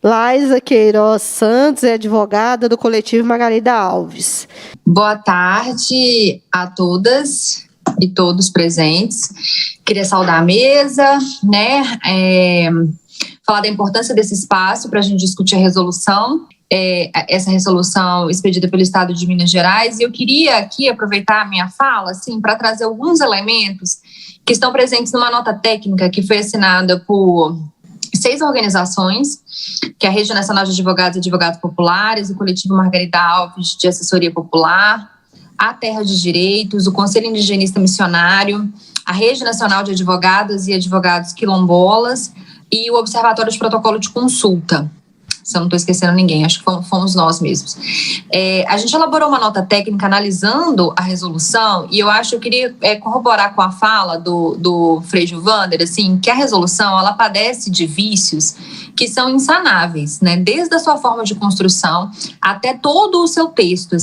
Laísa Queiroz Santos é advogada do coletivo Margarida Alves. Boa tarde a todas e todos presentes. Queria saudar a mesa, falar da importância desse espaço para a gente discutir a resolução, essa resolução expedida pelo Estado de Minas Gerais. E eu queria aqui aproveitar a minha fala para trazer alguns elementos que estão presentes numa nota técnica que foi assinada por 6 organizações, que é a Rede Nacional de Advogados e Advogados Populares, o Coletivo Margarida Alves de Assessoria Popular, a Terra de Direitos, o Conselho Indigenista Missionário, a Rede Nacional de Advogadas e Advogados Quilombolas e o Observatório de Protocolo de Consulta. Se eu não estou esquecendo ninguém, acho que fomos nós mesmos. A gente elaborou uma nota técnica analisando a resolução e eu queria corroborar com a fala do Frei Gilvander, que a resolução ela padece de vícios que são insanáveis, né? Desde a sua forma de construção até todo o seu texto,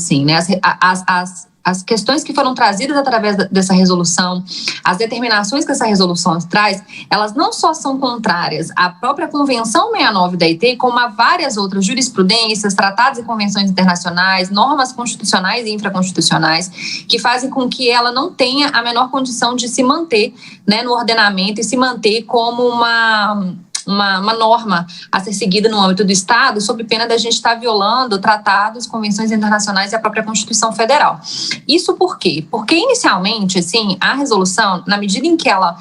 as questões que foram trazidas através dessa resolução, as determinações que essa resolução traz, elas não só são contrárias à própria Convenção 69 da OIT, como a várias outras jurisprudências, tratados e convenções internacionais, normas constitucionais e infraconstitucionais, que fazem com que ela não tenha a menor condição de se manter, né, no ordenamento e se manter como uma norma a ser seguida no âmbito do Estado, sob pena da gente estar violando tratados, convenções internacionais e a própria Constituição Federal. Isso por quê? Porque, inicialmente, a resolução, na medida em que ela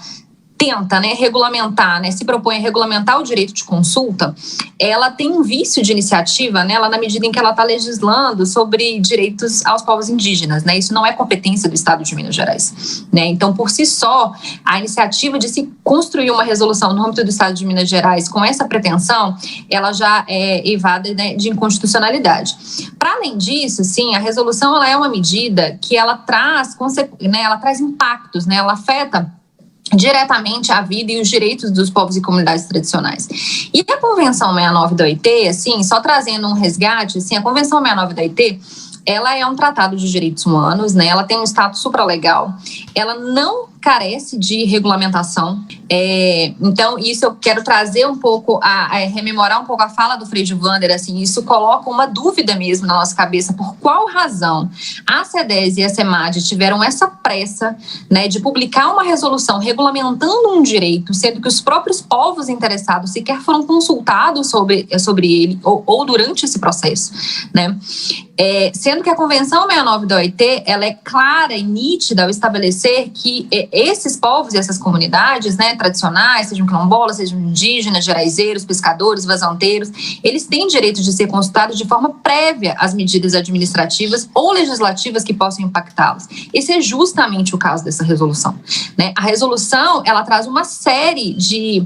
tenta, regulamentar, se propõe a regulamentar o direito de consulta, ela tem um vício de iniciativa nela na medida em que ela está legislando sobre direitos aos povos indígenas, né? Isso não é competência do Estado de Minas Gerais, né? Então, por si só, a iniciativa de se construir uma resolução no âmbito do Estado de Minas Gerais com essa pretensão, ela já é evada, né, de inconstitucionalidade. Para além disso, a resolução ela é uma medida que ela traz, ela traz impactos, né? Ela afeta diretamente a vida e os direitos dos povos e comunidades tradicionais. E a Convenção 69 da OIT, só trazendo um resgate, a Convenção 69 da OIT, ela é um tratado de direitos humanos, né? Ela tem um status supralegal, ela não carece de regulamentação. Então, isso eu quero trazer um pouco, rememorar um pouco a fala do Frei Gilvander, isso coloca uma dúvida mesmo na nossa cabeça, por qual razão a CEDES e a CEMAD tiveram essa pressa, né, de publicar uma resolução regulamentando um direito, sendo que os próprios povos interessados sequer foram consultados sobre ele, ou durante esse processo, né? Sendo que a Convenção 69 da OIT, ela é clara e nítida ao estabelecer que esses povos e essas comunidades, né, tradicionais, sejam quilombolas, sejam indígenas, geraizeiros, pescadores, vazanteiros, eles têm direito de ser consultados de forma prévia às medidas administrativas ou legislativas que possam impactá-los. Esse é justamente o caso dessa resolução, né? A resolução, ela traz uma série de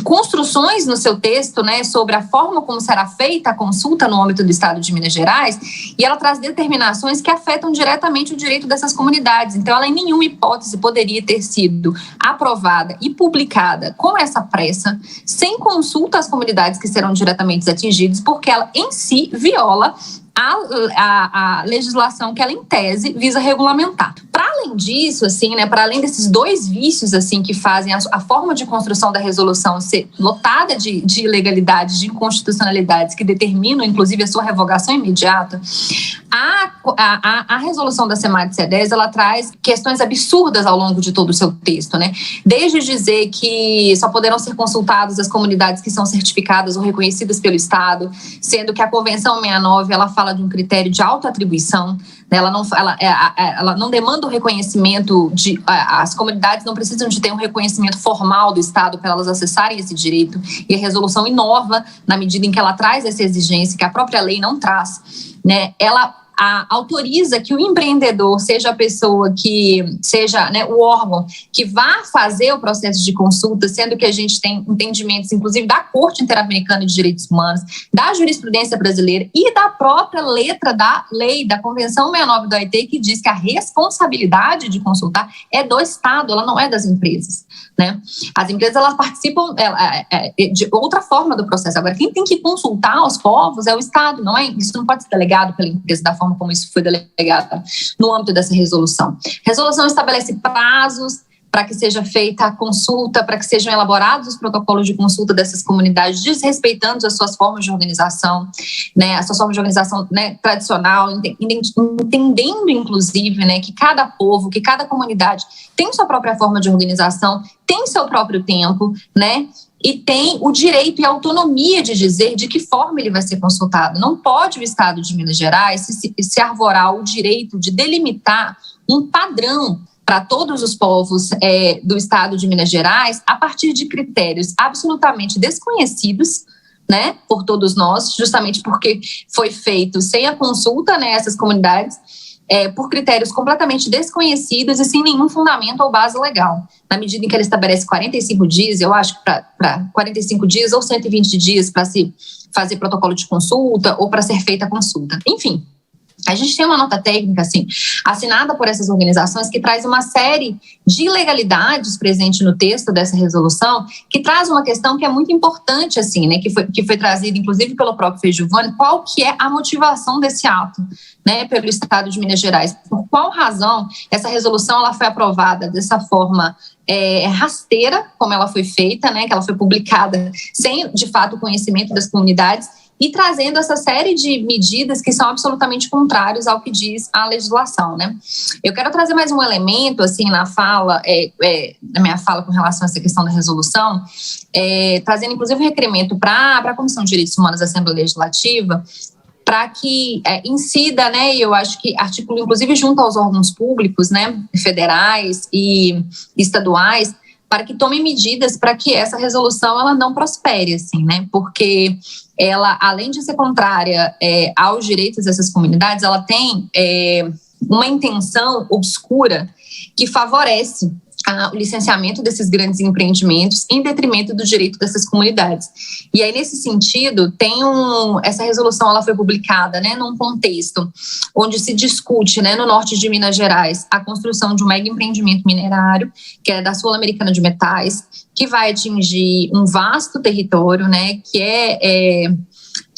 construções no seu texto, né, sobre a forma como será feita a consulta no âmbito do Estado de Minas Gerais, e ela traz determinações que afetam diretamente o direito dessas comunidades. Então, ela em nenhuma hipótese poderia ter sido aprovada e publicada com essa pressa, sem consulta às comunidades que serão diretamente atingidas, porque ela em si viola a legislação que ela, em tese, visa regulamentar. Para além disso, para além desses dois vícios, que fazem a forma de construção da resolução ser lotada de ilegalidades, de inconstitucionalidades, que determinam, inclusive, a sua revogação imediata, a resolução da CEMAD-CEDES, ela traz questões absurdas ao longo de todo o seu texto, né? Desde dizer que só poderão ser consultadas as comunidades que são certificadas ou reconhecidas pelo Estado, sendo que a Convenção 69, ela fala de um critério de autoatribuição, né? Ela não demanda o reconhecimento as comunidades não precisam de ter um reconhecimento formal do Estado para elas acessarem esse direito, e a resolução inova na medida em que ela traz essa exigência que a própria lei não traz, né? Ela autoriza que o empreendedor seja a pessoa que seja, né, o órgão que vá fazer o processo de consulta, sendo que a gente tem entendimentos, inclusive, da Corte Interamericana de Direitos Humanos, da jurisprudência brasileira e da própria letra da lei, da Convenção 69 da OIT, que diz que a responsabilidade de consultar é do Estado, ela não é das empresas, né? As empresas, elas participam de outra forma do processo. Agora, quem tem que consultar os povos é o Estado, não é? Isso não pode ser delegado pela empresa da forma como isso foi delegado no âmbito dessa resolução. A resolução estabelece prazos para que seja feita a consulta, para que sejam elaborados os protocolos de consulta dessas comunidades, desrespeitando as suas formas de organização, né, as suas formas de organização, né, tradicional, entendendo, inclusive, né, que cada povo, que cada comunidade tem sua própria forma de organização, tem seu próprio tempo, né, e tem o direito e a autonomia de dizer de que forma ele vai ser consultado. Não pode o Estado de Minas Gerais se arvorar o direito de delimitar um padrão para todos os povos do Estado de Minas Gerais a partir de critérios absolutamente desconhecidos, né, por todos nós, justamente porque foi feito sem a consulta, né, essas comunidades, por critérios completamente desconhecidos e sem nenhum fundamento ou base legal. Na medida em que ele estabelece 45 dias, eu acho que para 45 dias ou 120 dias para se fazer protocolo de consulta ou para ser feita a consulta. Enfim, a gente tem uma nota técnica, assim, assinada por essas organizações que traz uma série de ilegalidades presente no texto dessa resolução, que traz uma questão que é muito importante, assim, né, que foi trazida, inclusive, pelo próprio Frejuvani, qual que é a motivação desse ato, né, pelo Estado de Minas Gerais. Por qual razão essa resolução ela foi aprovada dessa forma rasteira, como ela foi feita, né, que ela foi publicada sem, de fato, o conhecimento das comunidades, e trazendo essa série de medidas que são absolutamente contrários ao que diz a legislação, né? Eu quero trazer mais um elemento, assim, na minha fala com relação a essa questão da resolução, trazendo, inclusive, um requerimento para a Comissão de Direitos Humanos da Assembleia Legislativa, para que incida, né, e eu acho que articula, inclusive, junto aos órgãos públicos, né, federais e estaduais, para que tomem medidas para que essa resolução ela não prospere, assim, né, porque ela, além de ser contrária aos direitos dessas comunidades, ela tem uma intenção obscura que favorece o licenciamento desses grandes empreendimentos em detrimento do direito dessas comunidades. E aí, nesse sentido, essa resolução ela foi publicada, né, num contexto onde se discute, né, no norte de Minas Gerais, a construção de um mega empreendimento minerário, que é da Sul-Americana de Metais, que vai atingir um vasto território, né, que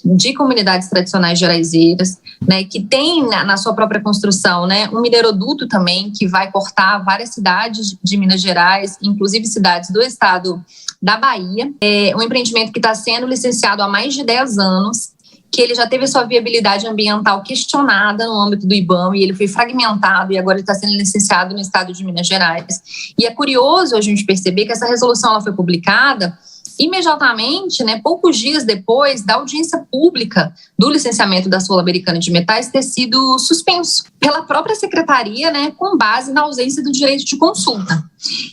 de comunidades tradicionais geraizeiras, né, que tem na sua própria construção, né, um mineroduto também que vai cortar várias cidades de Minas Gerais, inclusive cidades do estado da Bahia. É um empreendimento que está sendo licenciado há mais de 10 anos, que ele já teve sua viabilidade ambiental questionada no âmbito do IBAMA, e ele foi fragmentado e agora ele está sendo licenciado no estado de Minas Gerais. E é curioso a gente perceber que essa resolução ela foi publicada imediatamente, né, poucos dias depois da audiência pública do licenciamento da Sul-Americana de Metais ter sido suspenso pela própria secretaria, né, com base na ausência do direito de consulta.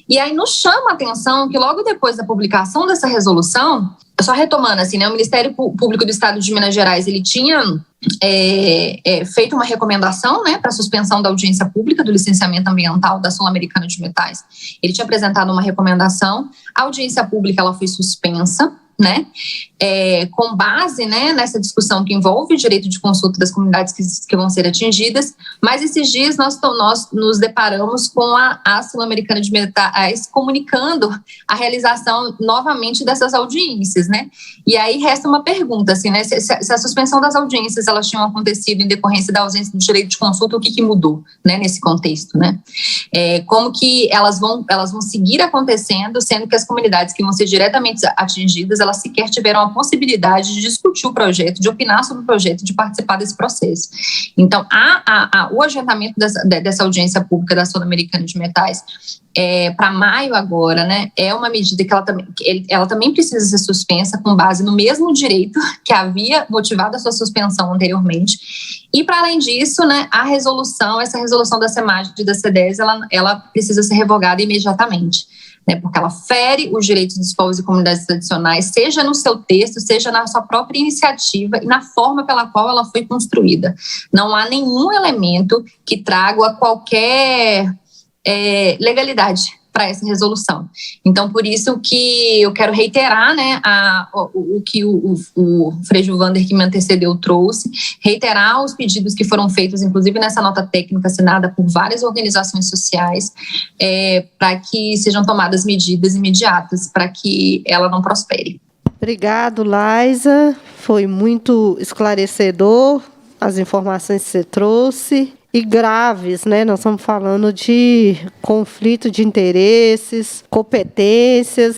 E aí nos chama a atenção que logo depois da publicação dessa resolução, só retomando assim, né, o Ministério Público do Estado de Minas Gerais, ele tinha feito uma recomendação, né, para suspensão da audiência pública do licenciamento ambiental da Sul-Americana de Metais. Ele tinha apresentado uma recomendação, a audiência pública ela foi suspensa, né, com base, né, nessa discussão que envolve o direito de consulta das comunidades que vão ser atingidas, mas esses dias nós nos deparamos com a Sul-Americana de Metais comunicando a realização novamente dessas audiências, né, e aí resta uma pergunta, assim, né, se a suspensão das audiências elas tinham acontecido em decorrência da ausência do direito de consulta, o que mudou, né, nesse contexto, né, como que elas vão seguir acontecendo, sendo que as comunidades que vão ser diretamente atingidas, elas sequer tiveram a possibilidade de discutir o projeto, de opinar sobre o projeto, de participar desse processo. Então, o agendamento dessa audiência pública da Sul-Americana de Metais para maio agora, né, é uma medida que ela também precisa ser suspensa com base no mesmo direito que havia motivado a sua suspensão anteriormente. E, para além disso, né, essa resolução da CEMAG e da C10, ela precisa ser revogada imediatamente, né, porque ela fere os direitos dos povos e comunidades tradicionais, seja no seu texto, seja na sua própria iniciativa e na forma pela qual ela foi construída. Não há nenhum elemento que traga qualquer legalidade para essa resolução. Então, por isso que eu quero reiterar, né, o que o Frejuvani, que me antecedeu, trouxe, reiterar os pedidos que foram feitos, inclusive nessa nota técnica assinada por várias organizações sociais, para que sejam tomadas medidas imediatas para que ela não prospere. Obrigado, Laisa. Foi muito esclarecedor as informações que você trouxe. e graves, né? Nós estamos falando de conflito de interesses, competências